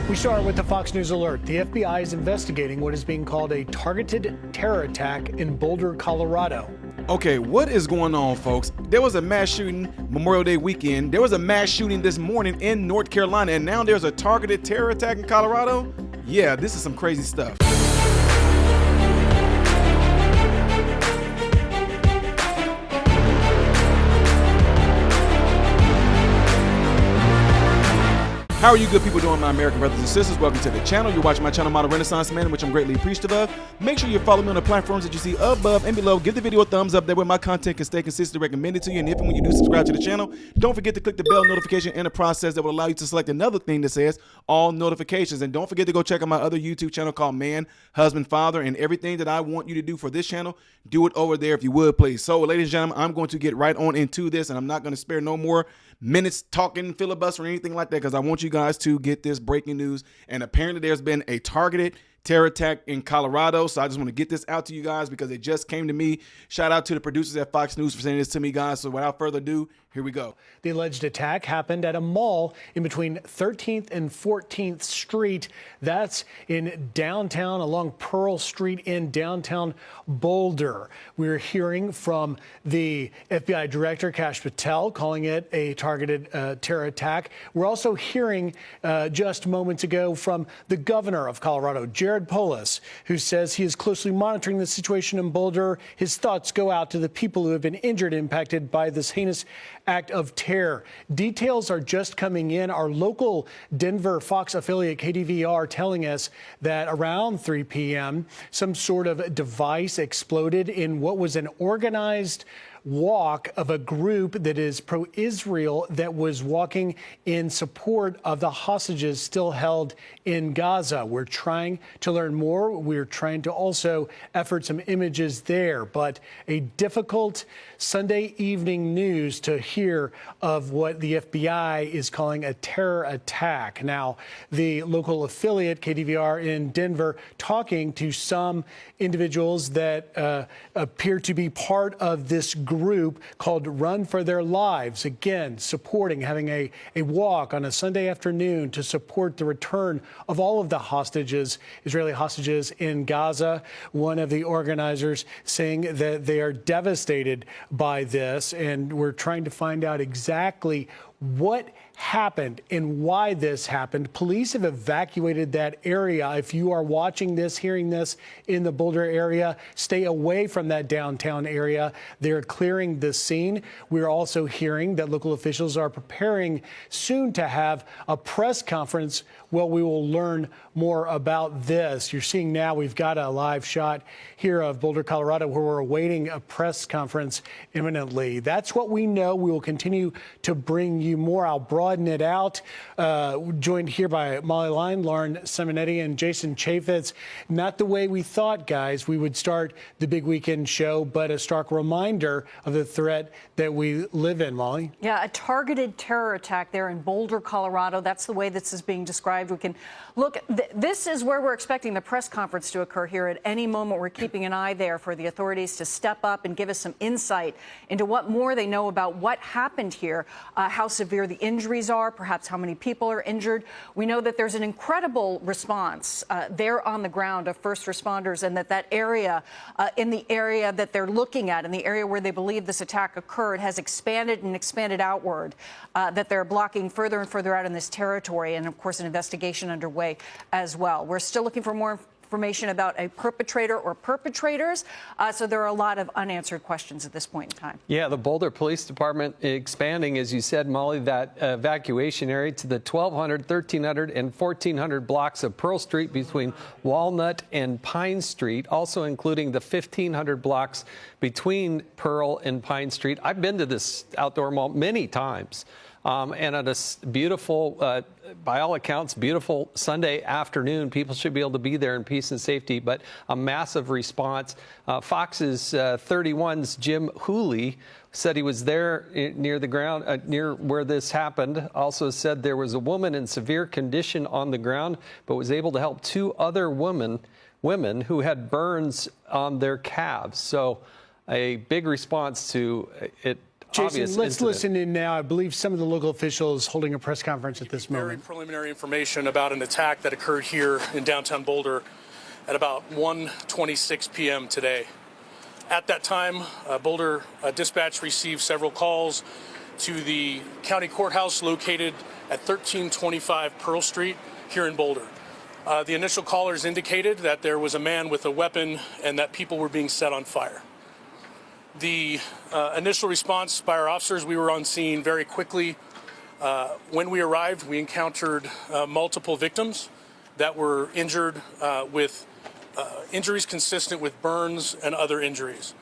We start with the Fox News alert. The FBI is investigating what is being called a targeted terror attack in Boulder, Colorado. Okay, what is going on, folks? There was a mass shooting Memorial Day weekend. There was a mass shooting this morning in North Carolina, and now there's a targeted terror attack in Colorado? Yeah, this is some crazy stuff. How are you good people doing, my American brothers and sisters? Welcome to the channel. You're watching my channel, Model Renaissance Man, which I'm greatly appreciative of. Make sure you follow me on the platforms that you see above and below. Give the video a thumbs up. That way my content can stay consistently recommended to you. And if and when you do subscribe to the channel, don't forget to click the bell notification in the process that will allow you to select another thing that says all notifications. And don't forget to go check out my other YouTube channel called Man, Husband, Father. And everything that I want you to do for this channel, do it over there if you would, please. So, ladies and gentlemen, I'm going to get right on into this, and I'm not going to spare no more minutes talking filibuster or anything like that, because I want you guys to get this breaking news. And apparently there's been a targeted terror attack in Colorado. So I just want to get this out to you guys because it just came to me. Shout out to the producers at Fox News for sending this to me, guys. So without further ado, here we go. The alleged attack happened at a mall in between 13th and 14th Street. That's in downtown, along Pearl Street in downtown Boulder. We're hearing from the FBI director, Kash Patel, calling it a targeted terror attack. We're also hearing just moments ago from the governor of Colorado, Jared Polis, who says he is closely monitoring the situation in Boulder. His thoughts go out to the people who have been injured, impacted by this heinous act of terror. Details are just coming in. Our local Denver Fox affiliate KDVR telling us that around 3 p.m., some sort of device exploded in what was an organized walk of a group that is pro-Israel that was walking in support of the hostages still held in Gaza. We're trying to learn more. We're trying to also effort some images there, but a difficult Sunday evening news to hear of what the FBI is calling a terror attack. Now, the local affiliate KDVR in Denver talking to some individuals that appear to be part of this group called Run for Their Lives. Again, supporting, having a walk on a Sunday afternoon to support the return of all of the hostages, Israeli hostages in Gaza. One of the organizers saying that they are devastated by this, and we're trying to find out exactly what happened and why this happened. Police have evacuated that area. If you are watching this, hearing this in the Boulder area, stay away from that downtown area. They're clearing the scene. We're also hearing that local officials are preparing soon to have a press conference. Well, we will learn more about this. You're seeing now we've got a live shot here of Boulder, Colorado, where we're awaiting a press conference imminently. That's what we know. We will continue to bring you more. I'll broaden it out. Joined here by Molly Line, Lauren Simonetti, and Jason Chaffetz. Not the way we thought, guys, we would start the big weekend show, but a stark reminder of the threat that we live in, Molly. Yeah, a targeted terror attack there in Boulder, Colorado. That's the way this is being described. We can look, this is where we're expecting the press conference to occur here at any moment. We're keeping an eye there for the authorities to step up and give us some insight into what more they know about what happened here, how severe the injuries are, perhaps how many people are injured. We know that there's an incredible response there on the ground of first responders, and that area, in the area that they're looking at, in the area where they believe this attack occurred, has expanded and expanded outward, that they're blocking further and further out in this territory, and of course an investigation underway as well. We're still looking for more information about a perpetrator or perpetrators. So there are a lot of unanswered questions at this point in time. Yeah, the Boulder Police Department expanding, as you said, Molly, that evacuation area to the 1,200, 1,300, and 1,400 blocks of Pearl Street between Walnut and Pine Street, also including the 1,500 blocks between Pearl and Pine Street. I've been to this outdoor mall many times. And at a beautiful, by all accounts, beautiful Sunday afternoon, people should be able to be there in peace and safety, but a massive response. Fox's 31's Jim Hooley said he was there near the ground, near where this happened. Also said there was a woman in severe condition on the ground, but was able to help two other women who had burns on their calves. So a big response to it. Jason, obvious let's incident. listen in now. I believe some of the local officials holding a press conference at this Very moment. preliminary information about an attack that occurred here in downtown Boulder at about 1:26 p.m. today. At that time, Boulder dispatch received several calls to the county courthouse located at 1325 Pearl Street here in Boulder. The initial callers indicated that there was a man with a weapon and that people were being set on fire. The initial response by our officers, we were on scene very quickly. When we arrived, we encountered multiple victims that were injured with injuries consistent with burns and other injuries.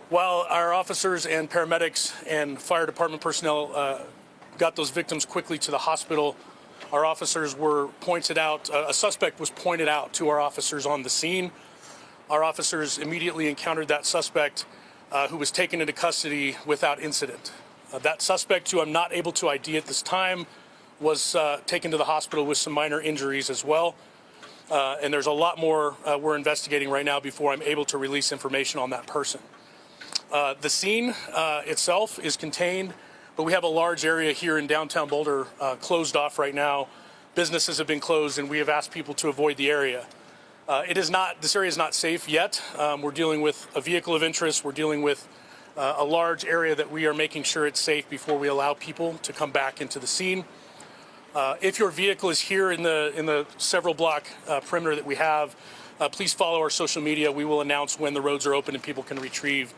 While our officers and paramedics and fire department personnel got those victims quickly to the hospital, our officers were pointed out, a suspect was pointed out to our officers on the scene. Our officers immediately encountered that suspect who was taken into custody without incident. That suspect, who I'm not able to ID at this time, was taken to the hospital with some minor injuries as well. And there's a lot more we're investigating right now before I'm able to release information on that person. The scene itself is contained, but we have a large area here in downtown Boulder closed off right now. Businesses have been closed, and we have asked people to avoid the area. This area is not safe yet. We're dealing with a vehicle of interest. We're dealing with a large area that we are making sure it's safe before we allow people to come back into the scene. If your vehicle is here in the several block perimeter that we have, please follow our social media. We will announce when the roads are open and people can retrieve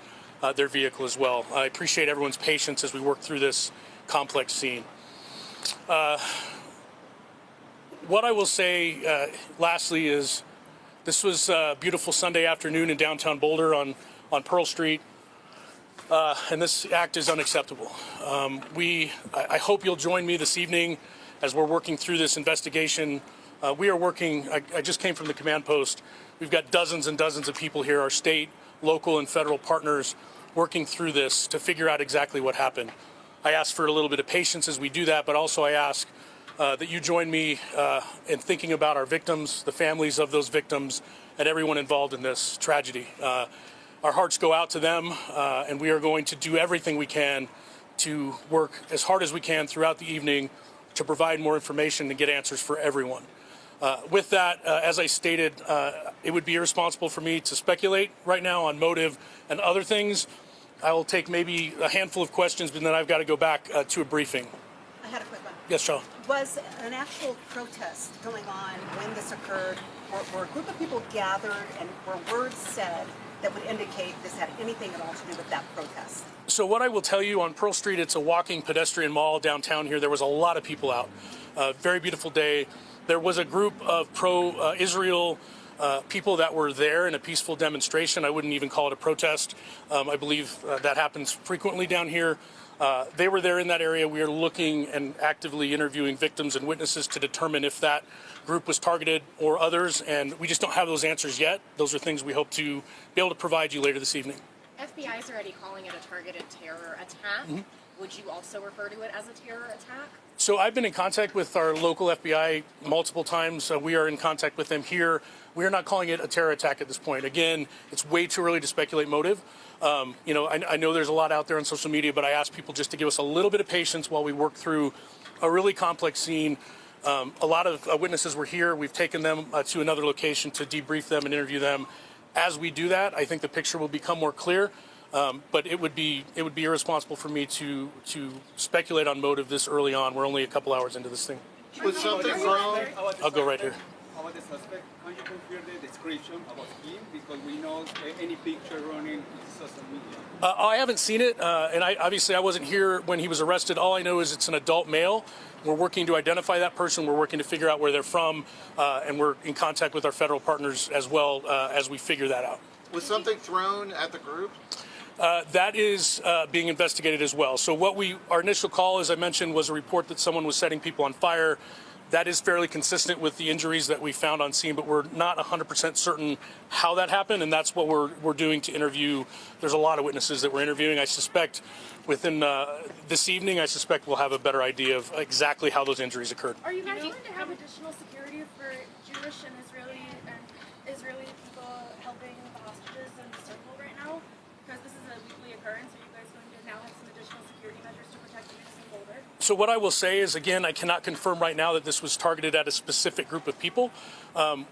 their vehicle as well. I appreciate everyone's patience as we work through this complex scene. What I will say lastly is this was a beautiful Sunday afternoon in downtown Boulder on Pearl Street. And this act is unacceptable. I hope you'll join me this evening as we're working through this investigation. We are working, I just came from the command post. We've got dozens and dozens of people here, our state, local, and federal partners, working through this to figure out exactly what happened. I ask for a little bit of patience as we do that, but also I ask that you join me in thinking about our victims, the families of those victims, and everyone involved in this tragedy. Our hearts go out to them, and we are going to do everything we can to work as hard as we can throughout the evening to provide more information and get answers for everyone. With that, as I stated, it would be irresponsible for me to speculate right now on motive and other things. I will take maybe a handful of questions, but then I've got to go back to a briefing. I had a quick one. Yes, Sean. Was an actual protest going on when this occurred? Were a group of people gathered and were words said that would indicate this had anything at all to do with that protest? So what I will tell you, on Pearl Street, it's a walking pedestrian mall downtown here. There was a lot of people out. Very beautiful day. There was a group of pro-Israel people that were there in a peaceful demonstration. I wouldn't even call it a protest. I believe that happens frequently down here. They were there in that area. We are looking and actively interviewing victims and witnesses to determine if that group was targeted or others, and we just don't have those answers yet. Those are things we hope to be able to provide you later this evening. FBI is already calling it a targeted terror attack. Mm-hmm. Would you also refer to it as a terror attack? So I've been in contact with our local FBI multiple times. We are in contact with them here. We are not calling it a terror attack at this point. Again, it's way too early to speculate motive. I know there's a lot out there on social media, but I ask people just to give us a little bit of patience while we work through a really complex scene. A lot of witnesses were here. We've taken them to another location to debrief them and interview them. As we do that, I think the picture will become more clear. But it would be irresponsible for me to speculate on motive this early on. We're only a couple hours into this thing. Was something wrong? I'll go right here. About the suspect, can you confirm the description about him? Because we know any picture running in social media. I haven't seen it, and I wasn't here when he was arrested. All I know is it's an adult male. We're working to identify that person. We're working to figure out where they're from, and we're in contact with our federal partners as well as we figure that out. Was something thrown at the group? That is being investigated as well. So our initial call, as I mentioned, was a report that someone was setting people on fire. That is fairly consistent with the injuries that we found on scene, but we're not 100% certain how that happened, and that's what we're doing to interview. There's a lot of witnesses that we're interviewing. I suspect within this evening, we'll have a better idea of exactly how those injuries occurred. Are you guys going to have additional security for Jewish and Israeli people helping the hostages in the circle right now? Because this is a weekly occurrence. Are you guys going to now have some additional security measures to protect innocent Boulder? So what I will say is, again, I cannot confirm right now that this was targeted at a specific group of people.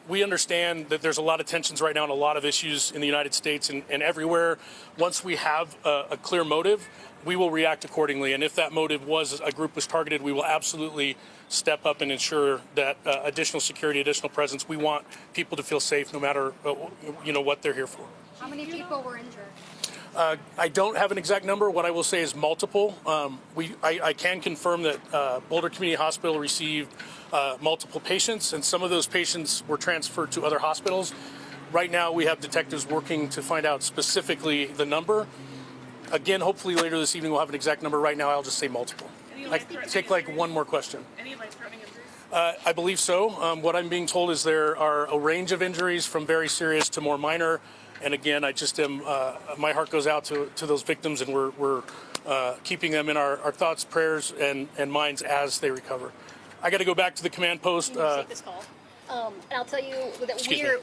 We understand that there's a lot of tensions right now and a lot of issues in the United States and everywhere. Once we have a clear motive, we will react accordingly. And if that motive was a group was targeted, we will absolutely step up and ensure that additional security, additional presence. We want people to feel safe no matter what they're here for. How many people were injured? I don't have an exact number. What I will say is multiple. I can confirm that Boulder Community Hospital received multiple patients, and some of those patients were transferred to other hospitals. Right now, we have detectives working to find out specifically the number. Again, hopefully later this evening we'll have an exact number. Right now, I'll just say multiple. Take like one more question. Any life-threatening injuries? I believe so. What I'm being told is there are a range of injuries from very serious to more minor. And again, I just am. My heart goes out to those victims, and we're keeping them in our thoughts, prayers, and minds as they recover. I got to go back to the command post. Take this call. And I'll tell you that we're.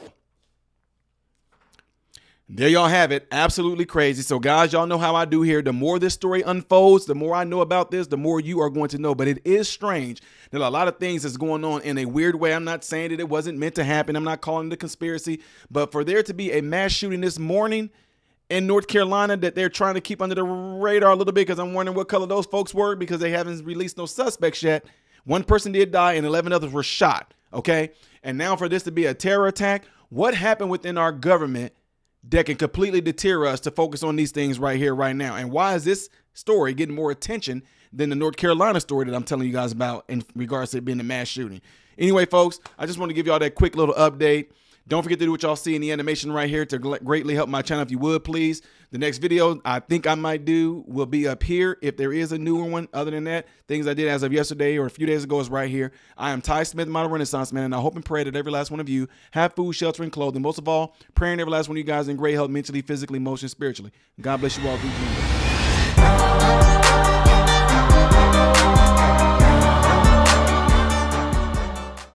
There y'all have it. Absolutely crazy. So guys, y'all know how I do here. The more this story unfolds, the more I know about this, the more you are going to know. But it is strange that a lot of things is going on in a weird way. I'm not saying that it wasn't meant to happen. I'm not calling it a conspiracy. But for there to be a mass shooting this morning in North Carolina that they're trying to keep under the radar a little bit, because I'm wondering what color those folks were, because they haven't released no suspects yet. One person did die and 11 others were shot. Okay. And now for this to be a terror attack, what happened within our government that can completely deter us to focus on these things right here, right now? And why is this story getting more attention than the North Carolina story that I'm telling you guys about in regards to it being a mass shooting? Anyway, folks, I just want to give y'all that quick little update. Don't forget to do what y'all see in the animation right here to greatly help my channel if you would, please. The next video I think I might do will be up here if there is a newer one. Other than that, things I did as of yesterday or a few days ago is right here. I am Ty Smith, Model Renaissance Man, and I hope and pray that every last one of you have food, shelter, and clothing. Most of all, praying every last one of you guys in great health mentally, physically, emotionally, spiritually. God bless you all.